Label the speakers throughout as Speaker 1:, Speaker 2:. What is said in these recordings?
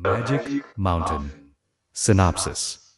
Speaker 1: Magic Mountain. Synopsis.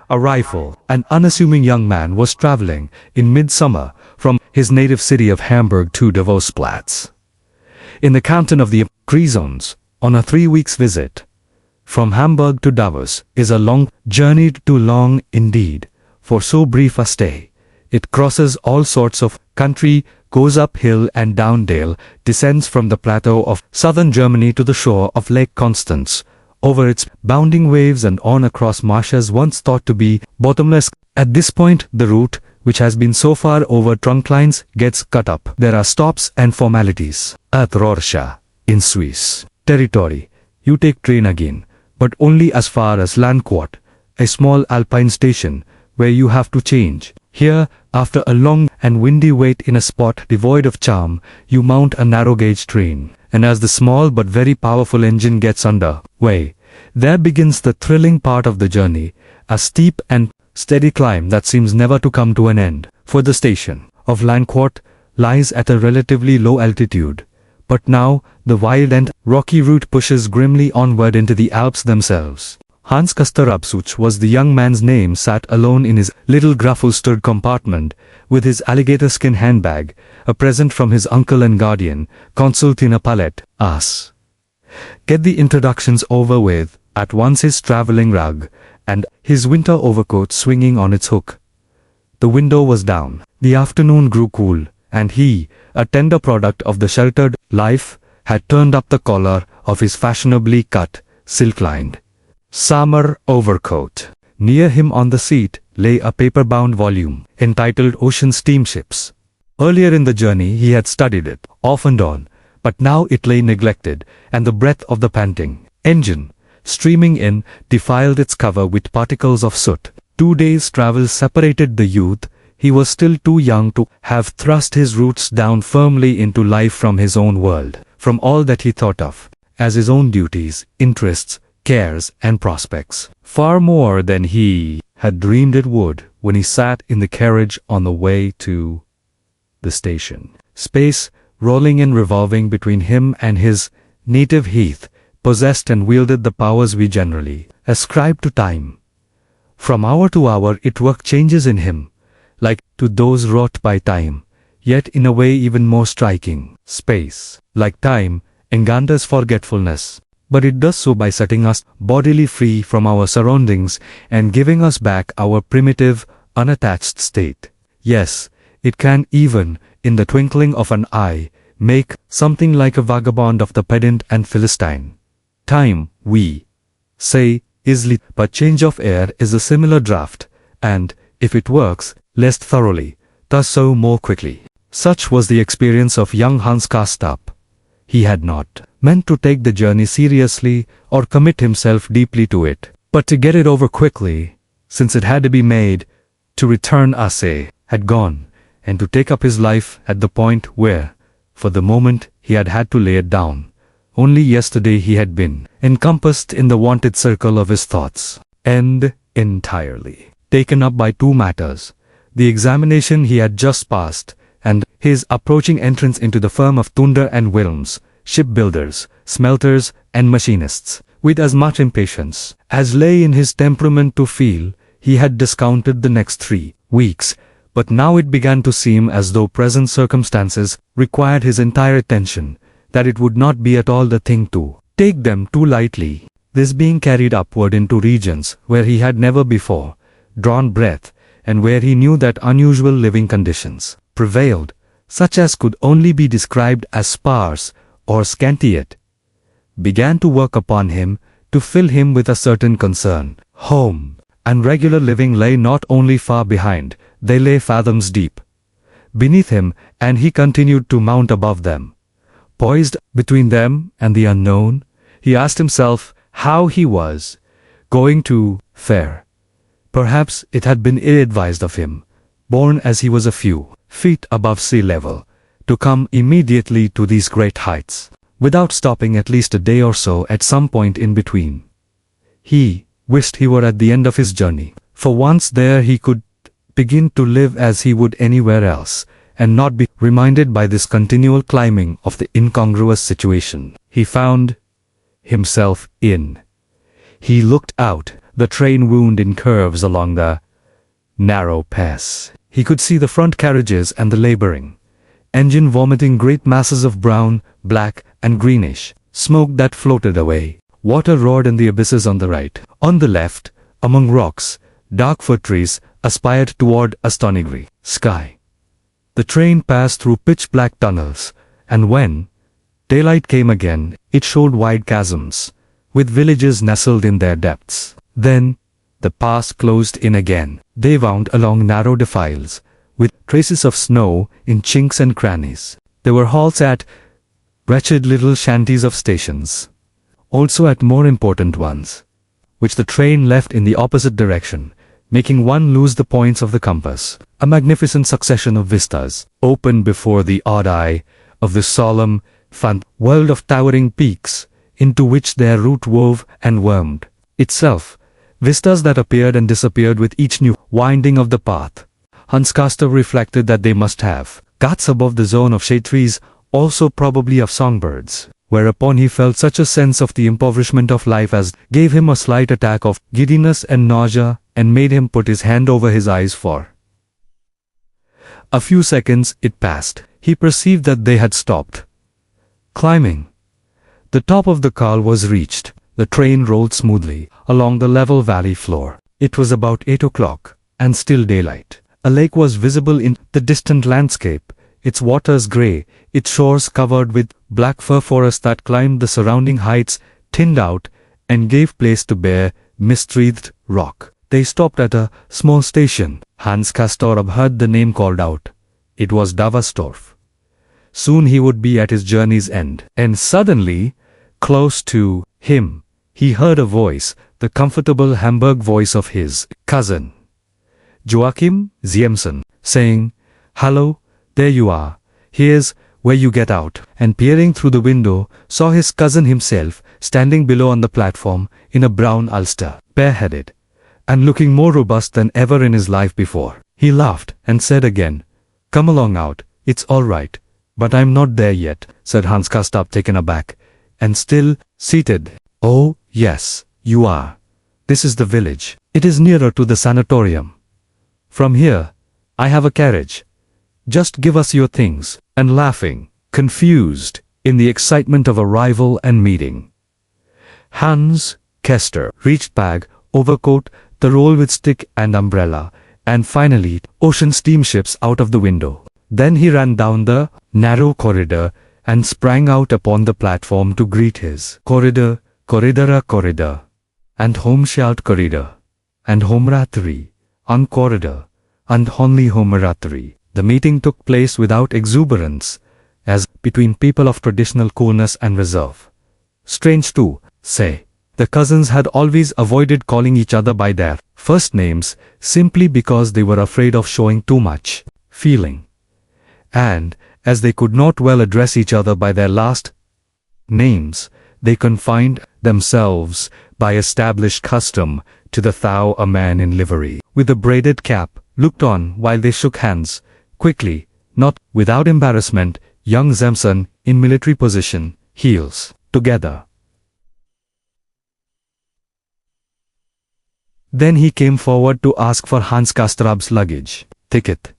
Speaker 1: A rifle, an unassuming young man was traveling, in midsummer, from his native city of Hamburg to Davosplatz, in the canton of the Grisons, on a 3 weeks visit. From Hamburg to Davos is a long journey, too long indeed, for so brief a stay. It crosses all sorts of country, goes up hill and down dale, descends from the plateau of southern Germany to the shore of Lake Constance, over its bounding waves and on across marshes once thought to be bottomless. At this point, the route, which has been so far over trunk lines, gets cut up. There are stops and formalities. At Rorschach, in Swiss territory, you take train again, but only as far as Landquart, a small alpine station, where you have to change. Here, after a long and windy wait in a spot devoid of charm, you mount a narrow-gauge train, and as the small but very powerful engine gets under way, there begins the thrilling part of the journey, a steep and steady climb that seems never to come to an end. For the station of Landquart lies at a relatively low altitude, but now the wild and rocky route pushes grimly onward into the Alps themselves. Hans Kastorabsuch was the young man's name, sat alone in his little grafulstered compartment, with his alligator skin handbag, a present from his uncle and guardian, Consul Tina Palette, us. Get the introductions over with, at once his traveling rug, and his winter overcoat swinging on its hook. The window was down, the afternoon grew cool, and he, a tender product of the sheltered life, had turned up the collar of his fashionably cut, silk-lined summer overcoat. Near him on the seat lay a paper-bound volume, entitled Ocean Steamships. Earlier in the journey he had studied it, off and on, but now it lay neglected, and the breath of the panting engine, streaming in, defiled its cover with particles of soot. 2 days' travel separated the youth. He was still too young to have thrust his roots down firmly into life from his own world, from all that he thought of as his own duties, interests, cares and prospects, far more than he had dreamed it would when he sat in the carriage on the way to the station. Space, rolling and revolving between him and his native heath, possessed and wielded the powers we generally ascribe to time. From hour to hour its work changes in him, like to those wrought by time, yet in a way even more striking. Space, like time, engenders forgetfulness, but it does so by setting us bodily free from our surroundings and giving us back our primitive, unattached state. Yes, it can even, in the twinkling of an eye, make something like a vagabond of the pedant and Philistine. Time, we say, is but change of air is a similar draught, and, if it works less thoroughly, does so more quickly. Such was the experience of young Hans Kastorp. He had not meant to take the journey seriously or commit himself deeply to it, but to get it over quickly, since it had to be made, to return assay, had gone, and to take up his life at the point where, for the moment, he had had to lay it down. Only yesterday he had been encompassed in the wonted circle of his thoughts, and entirely taken up by two matters: the examination he had just passed, and his approaching entrance into the firm of Thunder and Wilms, shipbuilders, smelters, and machinists. With as much impatience as lay in his temperament to feel, he had discounted the next 3 weeks, but now it began to seem as though present circumstances required his entire attention, that it would not be at all the thing to take them too lightly. This being carried upward into regions where he had never before drawn breath, and where he knew that unusual living conditions prevailed, such as could only be described as sparse or scanty, yet began to work upon him, to fill him with a certain concern. Home and regular living lay not only far behind, they lay fathoms deep beneath him, and he continued to mount above them. Poised between them and the unknown, he asked himself how he was going to fare. Perhaps it had been ill-advised of him, born as he was a few feet above sea level, to come immediately to these great heights, without stopping at least a day or so at some point in between. He wished he were at the end of his journey, for once there he could begin to live as he would anywhere else, and not be reminded by this continual climbing of the incongruous situation. He found himself in. He looked out, the train wound in curves along the narrow pass. He could see the front carriages and the laboring engine vomiting great masses of brown, black, and greenish smoke that floated away. Water roared in the abysses on the right. On the left, among rocks, dark fir trees aspired toward a stony grey sky. The train passed through pitch-black tunnels, and when daylight came again, it showed wide chasms, with villages nestled in their depths. Then, the pass closed in again. They wound along narrow defiles, with traces of snow in chinks and crannies. There were halts at wretched little shanties of stations, also at more important ones, which the train left in the opposite direction, making one lose the points of the compass. A magnificent succession of vistas opened before the odd eye of the solemn, fun world of towering peaks, into which their route wove and wormed itself, vistas that appeared and disappeared with each new winding of the path. Hans Castor reflected that they must have guts above the zone of shade trees, also probably of songbirds, whereupon he felt such a sense of the impoverishment of life as gave him a slight attack of giddiness and nausea, and made him put his hand over his eyes for a few seconds. It passed. He perceived that they had stopped climbing. The top of the Karl was reached. The train rolled smoothly along the level valley floor. It was about 8 o'clock, and still daylight. A lake was visible in the distant landscape, its waters grey, its shores covered with black fir forests that climbed the surrounding heights, thinned out, and gave place to bare, mist-wreathed rock. They stopped at a small station. Hans Castor heard the name called out. It was Davastorf. Soon he would be at his journey's end. And suddenly, close to him, he heard a voice, the comfortable Hamburg voice of his cousin, Joachim Ziemsen, saying, "Hallo, there you are. Here's where you get out." And peering through the window, saw his cousin himself, standing below on the platform, in a brown ulster, bareheaded, and looking more robust than ever in his life before. He laughed, and said again, "Come along out, it's all right." "But I'm not there yet," said Hans Castor, taken aback, and still seated. "Oh, yes, you are. This is the village. It is nearer to the sanatorium. From here, I have a carriage. Just give us your things." And laughing, confused, in the excitement of arrival and meeting, Hans Castor reached bag, overcoat, the roll with stick and umbrella, and finally, ocean steamships out of the window. Then he ran down the narrow corridor and sprang out upon the platform to greet his corridor, corridor, and homshout corridor, and homratri, on corridor, and only homratri. The meeting took place without exuberance, as between people of traditional coolness and reserve. Strange to say, the cousins had always avoided calling each other by their first names, simply because they were afraid of showing too much feeling. And, as they could not well address each other by their last names, they confined themselves, by established custom, to the thou, a man in livery, with a braided cap, looked on while they shook hands, quickly, not without embarrassment, young Zemson, in military position, heels together. Then he came forward to ask for Hans Castor's luggage ticket.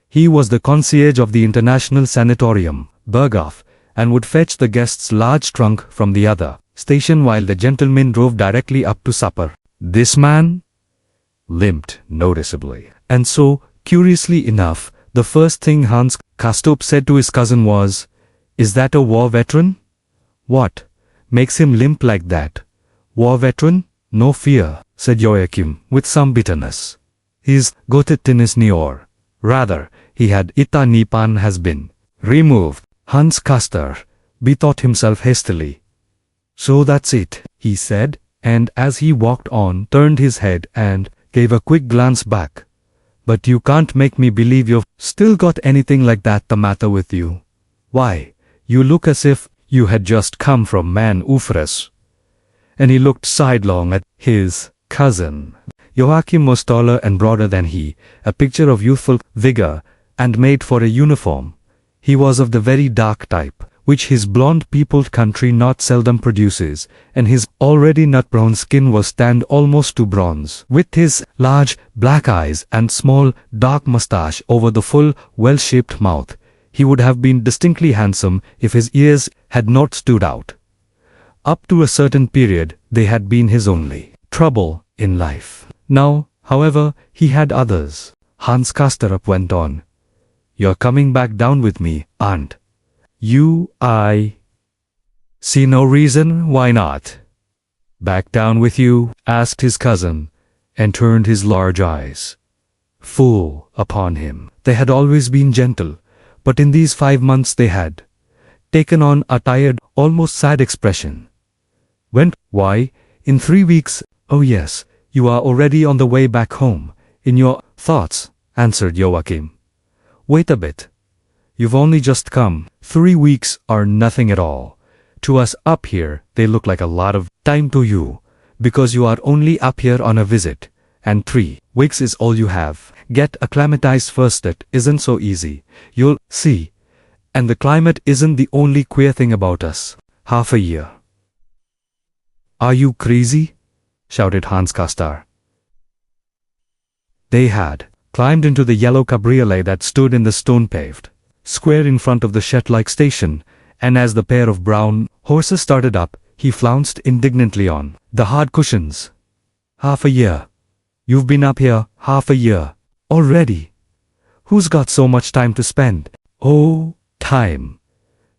Speaker 1: He was the concierge of the International Sanatorium, Berghof, and would fetch the guest's large trunk from the other station while the gentlemen drove directly up to supper. This man limped noticeably, and so, curiously enough, the first thing Hans Castor said to his cousin was, "Is that a war veteran?" "What makes him limp like that?" "War veteran? No fear," said Joachim, with some bitterness. "He's gotet in his Nior. Rather, he had ita nipan has been removed." Hans Castor bethought himself hastily. "So that's it," he said, and as he walked on, turned his head and gave a quick glance back. "But you can't make me believe you've still got anything like that the matter with you. Why, you look as if you had just come from Man Ufres." And he looked sidelong at his cousin. Joachim was taller and broader than he, a picture of youthful vigor, and made for a uniform. He was of the very dark type, which his blonde peopled country not seldom produces, and his already nut-brown skin was tanned almost to bronze. With his large, black eyes and small, dark mustache over the full, well-shaped mouth, he would have been distinctly handsome if his ears had not stood out. Up to a certain period, they had been his only trouble in life. Now, however, he had others. Hans Kasterup went on. "You're coming back down with me, aren't you?" "I see no reason why not." "Back down with you?" asked his cousin, and turned his large eyes full upon him. They had always been gentle, but in these 5 months they had taken on a tired, almost sad expression. Why, in 3 weeks, oh yes, you are already on the way back home, in your thoughts," answered Joachim. "Wait a bit. You've only just come. 3 weeks are nothing at all. To us up here, they look like a lot of time to you, because you are only up here on a visit, and 3 weeks is all you have. Get acclimatized first. It isn't so easy. You'll see. And the climate isn't the only queer thing about us. Half a year." "Are you crazy?" shouted Hans Castor. They had climbed into the yellow cabriolet that stood in the stone-paved square in front of the shed-like station, and as the pair of brown horses started up, he flounced indignantly on the hard cushions. "Half a year. You've been up here half a year already. Who's got so much time to spend?" "Oh, time,"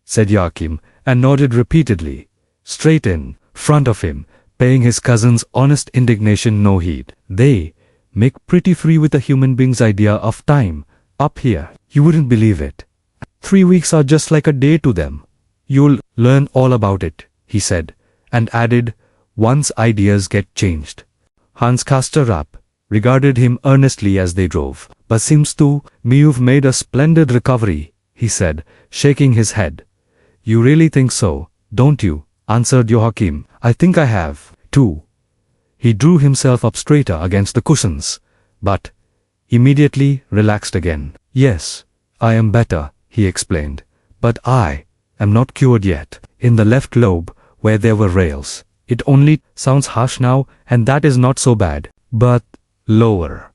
Speaker 1: said Joachim, and nodded repeatedly, straight in front of him, paying his cousin's honest indignation no heed. "They make pretty free with a human being's idea of time up here. You wouldn't believe it. 3 weeks are just like a day to them. You'll learn all about it," he said, and added, "once ideas get changed." Hans Kasterup regarded him earnestly as they drove. "But seems to me you've made a splendid recovery," he said, shaking his head. "You really think so, don't you?" answered Joachim. "I think I have, too." He drew himself up straighter against the cushions, but immediately relaxed again. "Yes, I am better," he explained, "but I am not cured yet. In the left lobe, where there were rails, it only sounds harsh now, and that is not so bad. But lower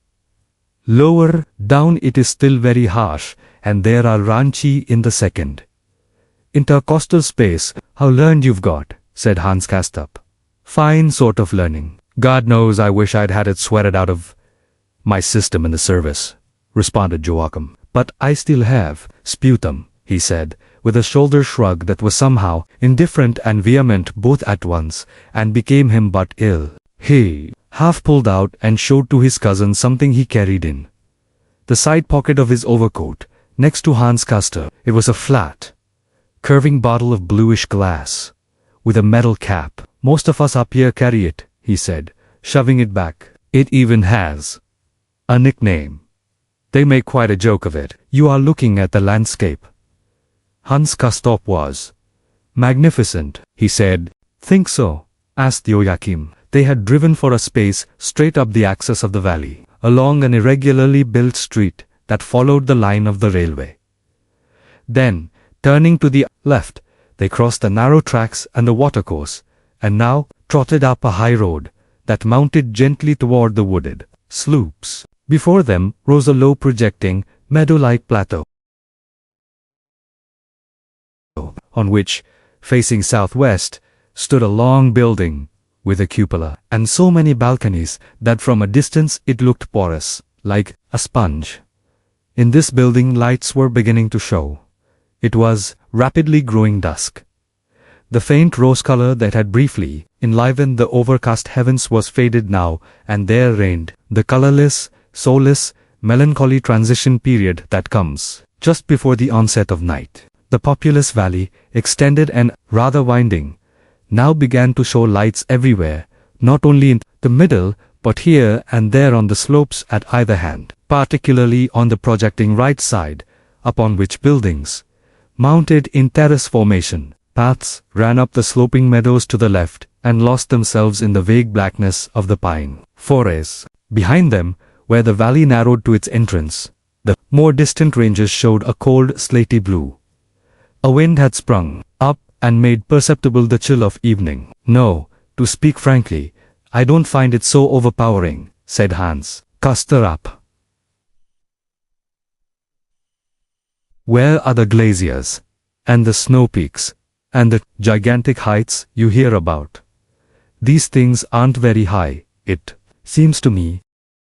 Speaker 1: down it is still very harsh, and there are ranchi in the second intercostal space." "How learned you've got," said Hans Kasterup. "Fine sort of learning. God knows I wish I'd had it sweated out of my system in the service," responded Joachim. "But I still have sputum," he said, with a shoulder shrug that was somehow indifferent and vehement both at once, and became him but ill. He half pulled out and showed to his cousin something he carried in the side pocket of his overcoat, next to Hans Castor. It was a flat, curving bottle of bluish glass, with a metal cap. "Most of us up here carry it," he said, shoving it back. "It even has a nickname. They make quite a joke of it." "You are looking at the landscape." Hans Kasterup was magnificent, he said. "Think so?" asked Joachim. They had driven for a space straight up the axis of the valley, along an irregularly built street that followed the line of the railway. Then, turning to the left, they crossed the narrow tracks and the watercourse, and now trotted up a high road that mounted gently toward the wooded slopes. Before them rose a low projecting, meadow-like plateau, on which, facing southwest, stood a long building with a cupola, and so many balconies that from a distance it looked porous, like a sponge. In this building lights were beginning to show. It was rapidly growing dusk. The faint rose color that had briefly enlivened the overcast heavens was faded now, and there reigned the colorless, soulless, melancholy transition period that comes just before the onset of night. The populous valley, extended and rather winding, now began to show lights everywhere, not only in the middle, but here and there on the slopes at either hand, particularly on the projecting right side, upon which buildings, mounted in terrace formation, paths ran up the sloping meadows to the left and lost themselves in the vague blackness of the pine forests. Behind them, where the valley narrowed to its entrance, the more distant ranges showed a cold slaty blue. A wind had sprung up and made perceptible the chill of evening. "No, to speak frankly, I don't find it so overpowering," said Hans. "Custer up. Where are the glaciers, and the snow peaks, and the gigantic heights you hear about? These things aren't very high, it seems to me,